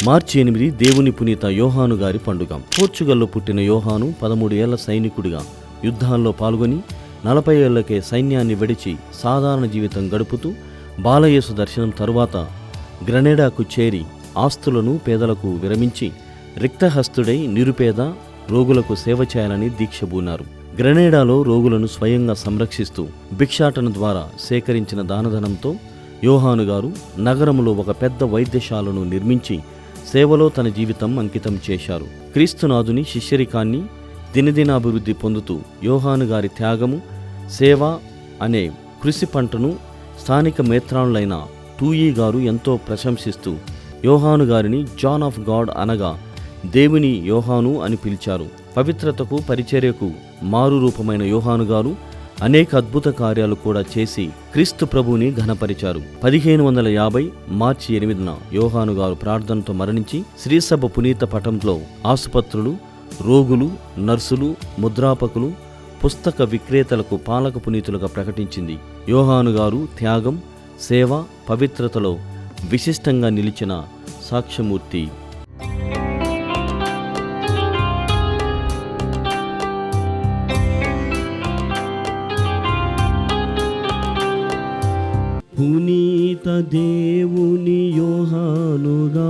మార్చి 8 దేవుని పునీత యోహాను గారి పండుగ. పోర్చుగల్లో పుట్టిన యోహాను 13 ఏళ్ల సైనికుడిగా యుద్ధాల్లో పాల్గొని 40 ఏళ్లకే సైన్యాన్ని విడిచి సాధారణ జీవితం గడుపుతూ బాలయేసు దర్శనం తరువాత గ్రెనడాకు చేరి ఆస్తులను పేదలకు విరమించి రిక్తహస్తుడై నిరుపేద రోగులకు సేవ చేయాలని దీక్షబూనారు. గ్రెనడాలో రోగులను స్వయంగా సంరక్షిస్తూ భిక్షాటన ద్వారా సేకరించిన దానధనంతో యోహాను గారు నగరంలో ఒక పెద్ద వైద్యశాలను నిర్మించి సేవలో తన జీవితం అంకితం చేశారు. క్రీస్తునాథుని శిష్యరికాన్ని దినదినాభివృద్ధి పొందుతూ యోహాను గారి త్యాగము, సేవ అనే కృషి పంటను స్థానిక మేత్రానులైన టూయీ గారు ఎంతో ప్రశంసిస్తూ యోహాను గారిని జాన్ ఆఫ్ గాడ్ అనగా దేవుని యోహాను అని పిలిచారు. పవిత్రతకు పరిచర్యకు మారు రూపమైన యోహాను గారు అనేక అద్భుత కార్యాలు కూడా చేసి క్రీస్తు ప్రభువుని ఘనపరిచారు. 1550 మార్చి 8 యోహాను గారు ప్రార్థనతో మరణించి శ్రీసభ పునీత పటంలో ఆసుపత్రులు, రోగులు, నర్సులు, ముద్రాపకులు, పుస్తక విక్రేతలకు పాలక పునీతులుగా ప్రకటించింది. యోహాను గారు త్యాగం, సేవ, పవిత్రతలో విశిష్టంగా నిలిచిన సాక్ష్యమూర్తి. పునీత దేవుని యోహానుగా